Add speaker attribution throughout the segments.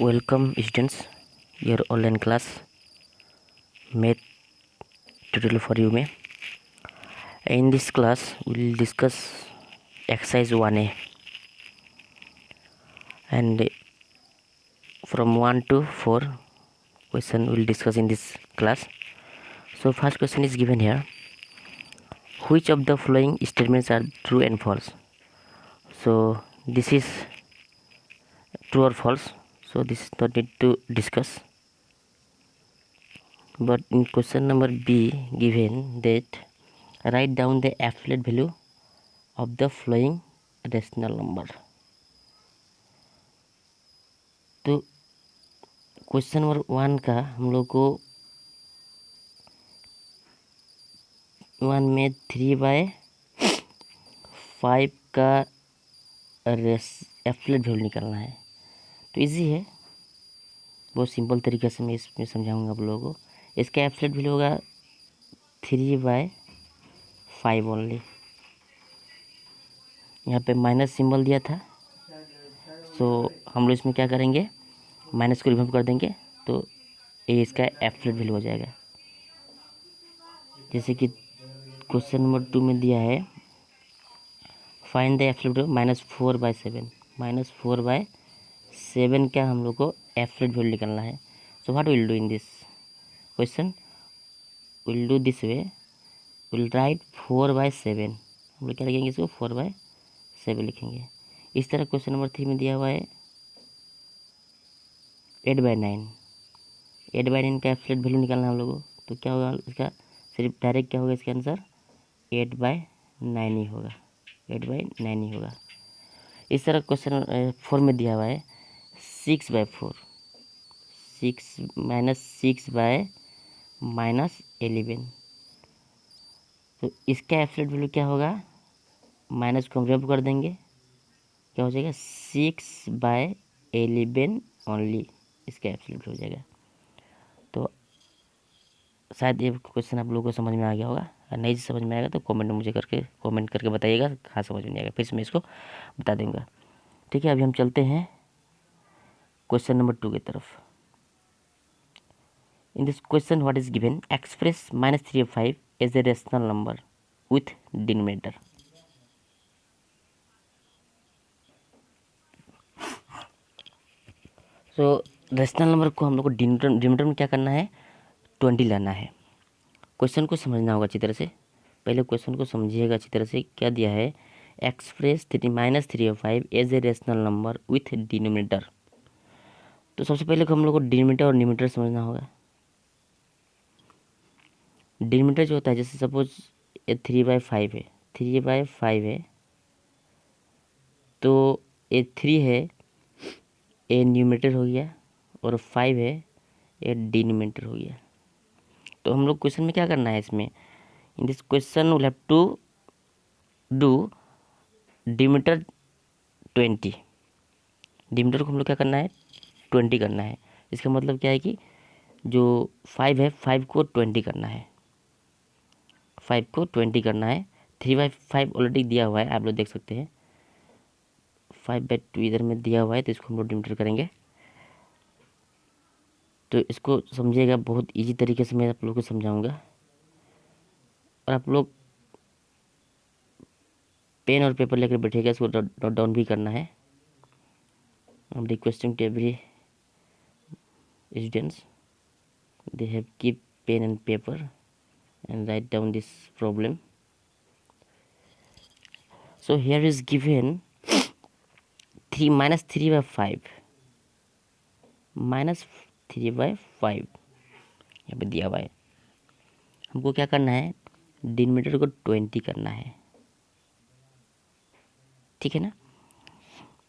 Speaker 1: Welcome students, your online class math tutorial for you may. In this class we will discuss exercise 1A and from 1 to 4 question we will discuss in this class. So first question is given here. Which of the following statements are true and false? So this is true or false, so this is not need to discuss. But in question number B given that write down the absolute value of the following rational number. तो question number 1 का हम लोग को 1 में 3/5 का absolute value निकालना है. तो इजी है, बहुत सिंपल तरीके से मैं इसमें समझाऊंगा आप लोगों को. इसका एब्सोल्यूट वैल्यू होगा 3/5 ओनली. यहाँ पे माइनस सिंबल दिया था, सो हम लोग इसमें क्या करेंगे, माइनस को रिमूव कर देंगे तो ये इसका एब्सोल्यूट वैल्यू हो जाएगा. जैसे कि क्वेश्चन नंबर 2 में दिया है फाइंड द एब्सोल्यूट वैल्यू -4/7. -4/7 का हम लोग को एब्सोल्यूट वैल्यू निकालना है. So what will do in this question, will do this way, will write 4/7. हम लोग क्या लिखेंगे, इसको 4/7 लिखेंगे. इस तरह क्वेश्चन नंबर 3 में दिया हुआ है 8/9. 8/9 का एब्सोल्यूट वैल्यू निकालना है हम लोगों को. तो क्या होगा इसका, सिर्फ डायरेक्ट क्या होगा इसका आंसर 8/9 ही होगा. 8/9 ही होगा. इस तरह क्वेश्चन 4 में दिया हुआ है 6/4. 6-6/-11. तो इसका एब्सोल्यूट वैल्यू क्या होगा, माइनस को हम रिमूव कर देंगे, क्या हो जाएगा 6/11 ओनली. इसका एब्सोल्यूट हो जाएगा. तो शायद ये क्वेश्चन आप लोगों को समझ में आ गया होगा. अगर नहीं समझ में आएगा तो कमेंट करके बताइएगा कहाँ समझ में आएगा, फिर से मैं इसको बता दूंगा. ठीक है, अभी हम चलते हैं क्वेश्चन नंबर 2 की तरफ. In this question what is given, express -3/5 as a rational number with denominator. So rational number को हम लोग को डिनोमिनेटर में क्या करना है, 20 लाना है. क्वेश्चन को समझना होगा अच्छी तरह से. पहले क्वेश्चन को समझिएगा अच्छी तरह से. क्या दिया है, express -3/5 as a rational number with denominator. तो सबसे पहले हम लोग को डिनोमिनेटर और न्यूमिनेटर समझना होगा. डिनोमिनेटर जो होता है, जैसे सपोज ये 3/5 है, 3/5 है, तो ये 3 है, ये न्यूमिनेटर हो गया, और 5 है, ये डिनोमिनेटर हो गया. तो हम लोग क्वेश्चन में क्या करना है, इसमें in this question will have to do denominator 20. Denominator को हम लोग क्या करना है, 20 करना है. इसका मतलब क्या है कि जो 5 है, 5 को 20 करना है. 5 को 20 करना है. 3/5 ऑलरेडी दिया हुआ है, आप लोग देख सकते हैं. 5/2 इधर में दिया हुआ है, तो इसको हम लोग डिनोमिनेटर करेंगे. तो इसको समझिएगा, बहुत इजी तरीके से मैं आप लोग को समझाऊंगा, और आप लोग पेन और पेपर लेकर बैठिएगा, इसको नोट डाउन भी करना है. I'm requesting to every students they have keep pen and paper and write down this problem. So here is given 3/5 -3/5 यहाँ पे दिया हुआ है. हमको क्या करना है, डिनोमिनेटर को 20 करना है. ठीक है ना.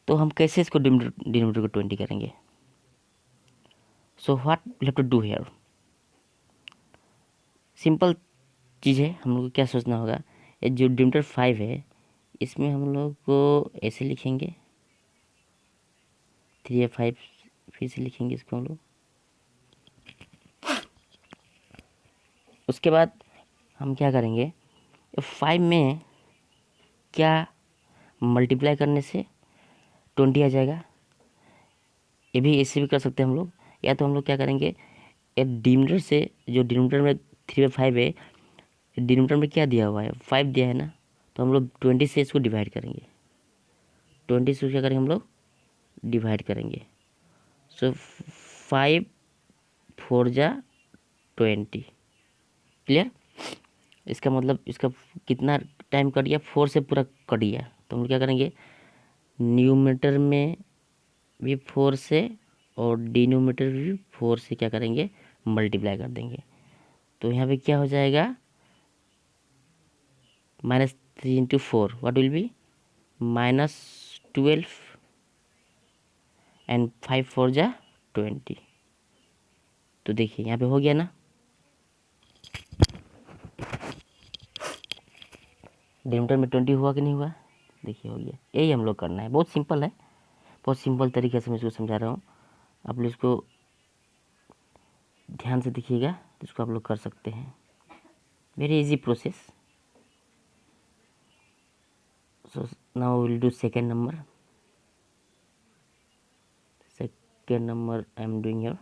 Speaker 1: तो हम कैसे इसको डिनोमिनेटर को 20 करेंगे. So what we have to do here, simple चीज़ है. हम लोग को क्या सोचना होगा, ये जो डिनोमिनेटर 5 है, इसमें हम लोग को ऐसे लिखेंगे 3/5, फिर से लिखेंगे इसको हम लोग. उसके बाद हम क्या करेंगे, 5 में क्या मल्टीप्लाई करने से 20 आ जाएगा, ये भी ऐसे भी कर सकते हैं हम लोग, या तो हम लोग क्या करेंगे, एक डिनोमिनेटर से, जो डिनोमिनेटर में 3/5 है, डिनोमिनेटर में क्या दिया हुआ है, 5 दिया है ना, तो हम लोग 20 से इसको डिवाइड करेंगे, 20 से क्या करेंगे हम लोग डिवाइड करेंगे। सो 5 4 जा 20, क्लियर। इसका मतलब इसका कितना टाइम कट गया, 4 से पूरा कट गया। तो हम लोग क्या करेंगे, न्यूमरेटर में भी 4 से और डिनोमिनेटर भी 4 से क्या करेंगे, मल्टीप्लाई कर देंगे। तो यहाँ पे क्या हो जाएगा, -3 × 4 व्हाट विल बी -12 एंड 5 4 जा 20। तो देखिए यहाँ पे हो गया ना, डिनोमिनेटर में 20 हुआ कि नहीं हुआ, देखिए हो गया। यही हम लोग करना है, बहुत सिंपल है, बहुत सिंपल तरीके से मैं इसको समझा रहा हूँ। आप लोग इसको ध्यान से देखिएगा, तो इसको आप लोग कर सकते हैं, very easy process. So now will do second number. Second number I am doing your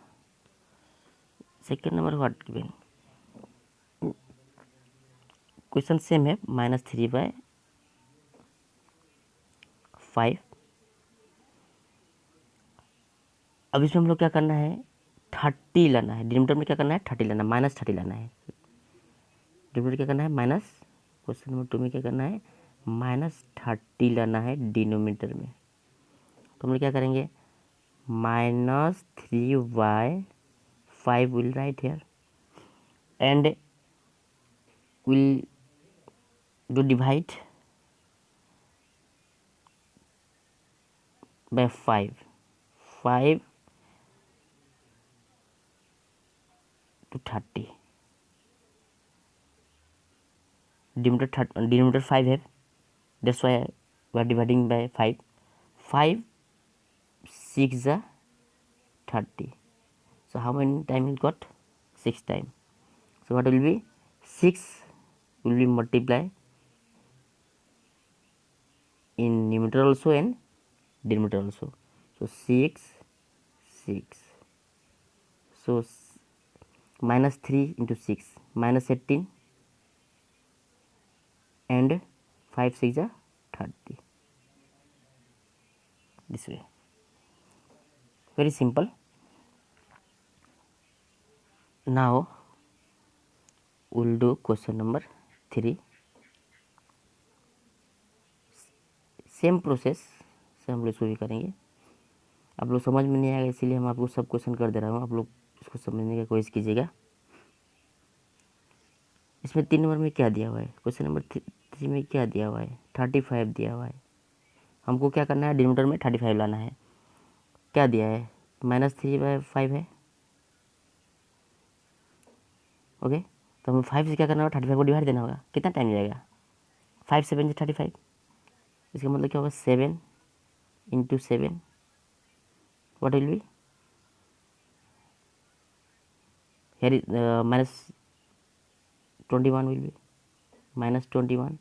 Speaker 1: second number what given, question same है, -3/5। अब इसमें हम लोग क्या करना है, 30 लाना है, डिनोमिनेटर में क्या करना है, 30 लाना, -30 लाना है, डिनोमिनेटर क्या करना है माइनस, क्वेश्चन नंबर 2 में क्या करना है, -30 लाना है डिनोमिनेटर में। तो हम लोग क्या करेंगे, -3/5 will write here and will do divide by 5 to 30, denominator 5 है, that's why we are dividing by 5, 5 6 जा 30, so how many time we got, 6 time, so what will be, 6 will be multiply in numerator also and denominator also, so 6 6, so -3 into 6 -18 and 5 6 जा 30, this way, very simple. Now we'll do question number 3, same process से हम लोग इसको भी करेंगे। आप लोग समझ में नहीं आएगा, इसीलिए हम आपको सब क्वेश्चन कर दे रहा हूँ, आप लोग इसको समझने की कोशिश कीजिएगा। इसमें 3 नंबर में क्या दिया हुआ है, क्वेश्चन नंबर 3 में क्या दिया हुआ है, 35 दिया हुआ है। हमको क्या करना है, डिनोमिनेटर में 35 लाना है। क्या दिया है, -3/5 है, ओके। तो हमें 5 से क्या करना होगा, 35 को डिवाइड देना होगा, कितना टाइम जाएगा, 5 7 से 35, इसका मतलब क्या होगा, 7 × 7 what will be, here is -21 will be -21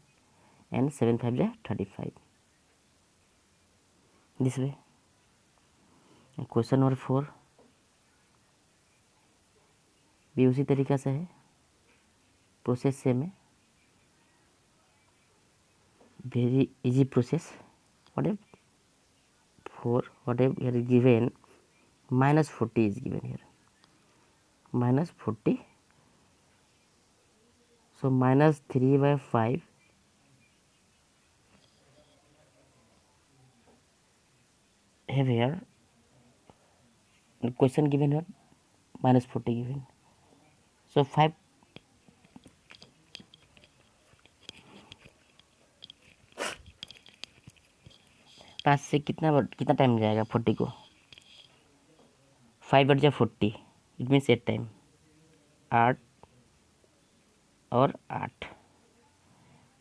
Speaker 1: and 7 5 जा 35, this way। क्वेश्चन नंबर 4 भी उसी तरीका से है, प्रोसेस सेम है, very easy process. whatever 4 whatever here is given, -40 is given here, -40, so -3/5 have here question given here, -40 given, so 5 5 से कितना time जाएगा 40 को, 5 × 40 इट मीन्स 8 टाइम, 8 और 8,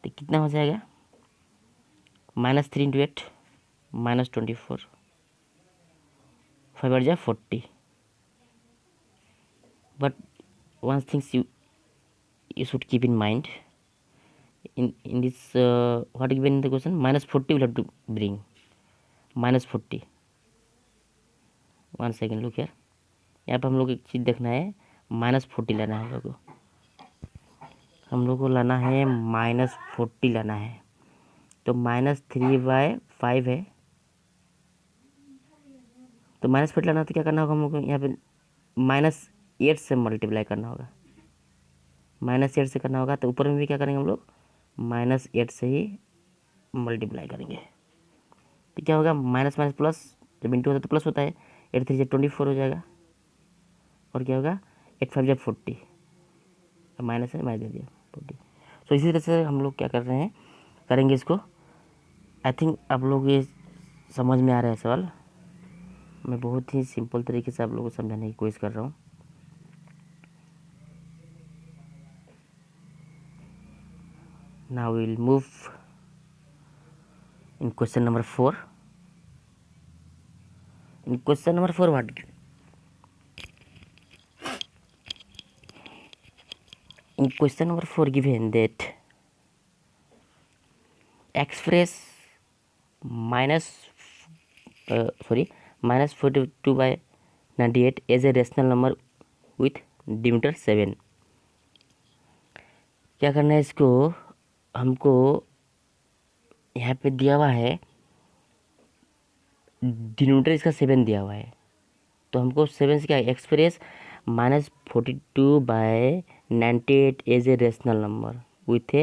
Speaker 1: तो कितना हो जाएगा, -3 × 8 -24, 5 × 40, but one thing you should keep in mind, in this what given in the question, -40 will have to bring, -40, 1 second look यार, यहाँ पे हम लोग एक चीज़ देखना है, -40 लाना है हम लोग को लाना है -40 लाना है। तो -3/5 है, तो -40 लाना तो क्या करना होगा हम लोग को, यहाँ पे -8 से मल्टीप्लाई करना होगा, -8 से करना होगा। तो ऊपर में भी क्या करेंगे हम लोग, -8 से ही मल्टीप्लाई करेंगे। तो क्या होगा, माइनस माइनस प्लस, जब इंटू होता है तो प्लस होता है, 8 3 24 हो जाएगा, और क्या होगा 8 5 40, माइनस है माइनस दे दिया 40। तो इसी तरह से हम लोग क्या कर रहे हैं, करेंगे इसको। आई थिंक आप लोग ये समझ में आ रहा है सवाल, मैं बहुत ही सिंपल तरीके से आप लोगों को समझाने की कोशिश कर रहा हूँ। Now we will move in question number 4। In question number 4 what, in question number 4 given that express minus -42/98 as a rational number with diameter 7। क्या करना है इसको, हमको यहाँ पे दिया हुआ है डिनोमिनेटर इसका 7 दिया हुआ है, तो हमको 7 से क्या express -42/98 as a rational number with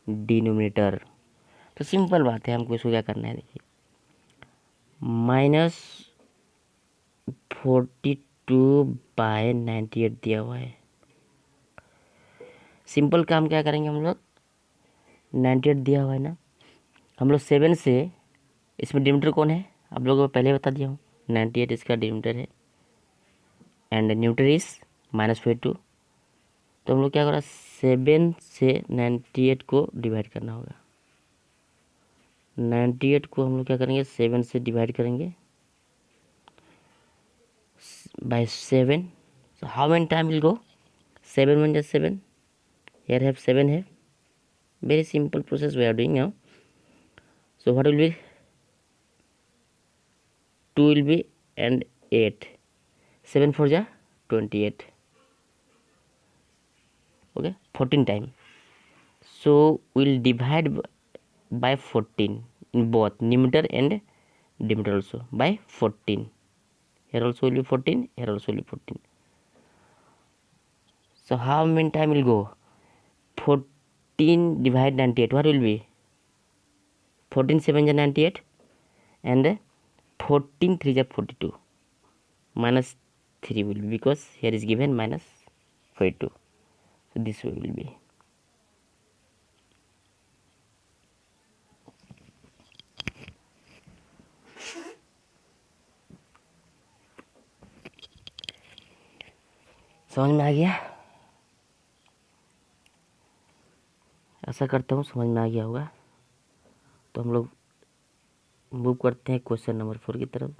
Speaker 1: denominator. तो सिंपल बात है, हमको इसको क्या करना है, देखिए -42/98 दिया हुआ है। सिंपल काम क्या करेंगे हम लोग, 98 दिया हुआ है ना, हम लोग 7 से, इसमें डिनोमिनेटर कौन है आप लोगों को पहले बता दिया हूँ, 98 इसका डिनोमिनेटर है एंड न्यूमरेटर इज -42। तो हम लोग क्या करें, 7 से 98 को डिवाइड करना होगा। 98 को हम लोग क्या करेंगे, 7 से डिवाइड करेंगे by 7। So how many time will go, 7 1 just 7, here have 7 है, very simple process we are doing now। So what will be, 2 will be and 8, 7 4 ja 28, okay 14 time। So we'll divide by 14 in both numerator and denominator also by 14, here also will be 14, here also will be 14। So how many time will go, 14 divide 98, what will be, 14 7 ja 98 and 14 3 ja 42, -3 will be, because here is given -42। So this way will be। समझ में आ गया, आशा करता हूँ समझ में आ गया होगा। तो हम लोग मूव करते हैं क्वेश्चन नंबर 4 की तरफ।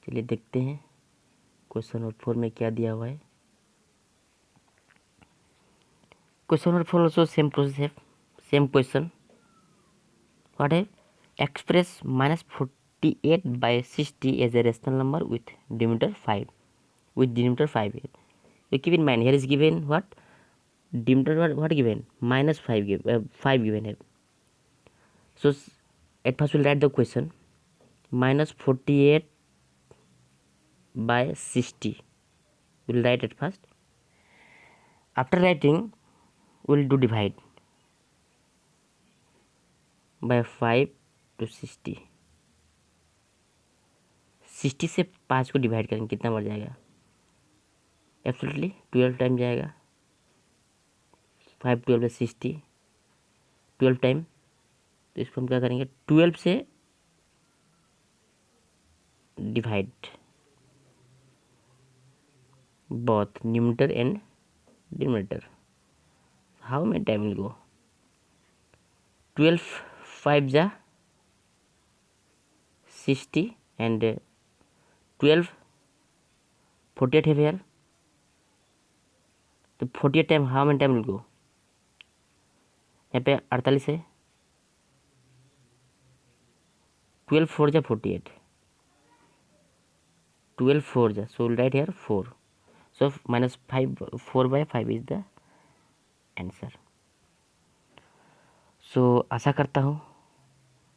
Speaker 1: चलिए देखते हैं क्वेश्चन नंबर 4 में क्या दिया हुआ है। Question number 4 also same process है, सेम क्वेश्चन। व्हाट है, express -48/60 as a rational number with denominator 5, with denominator 5 here. So keep in mind here is given what, denominator what given, -5 given, 5 given here। So at first we'll write the question, -48/60 we'll write at first, after writing we'll do divide by 5 to 60। 60 से 5 को divide करेंगे, कितना बढ़ जाएगा, absolutely 12 time जाएगा, 5 12 60, 12 time. तो इसको हम क्या करेंगे, 12 से divide both numerator and denominator। How many time will go, 12 5 ja 60 and 12 48 है here। तो 48 time how many time will go, यहाँ पे 48 है, 12 4 जा 48, 12 4 जा, so we'll write here 4, so -5, 4/5 is the answer. सो आशा करता हूँ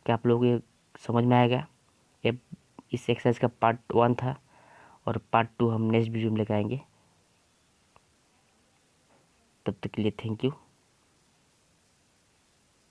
Speaker 1: कि आप लोगों को समझ में आएगा। ये इस एक्सरसाइज का पार्ट 1 था और पार्ट 2 हम नेक्स्ट वीडियो में लेकर आएंगे। तब तक के लिए थैंक यू।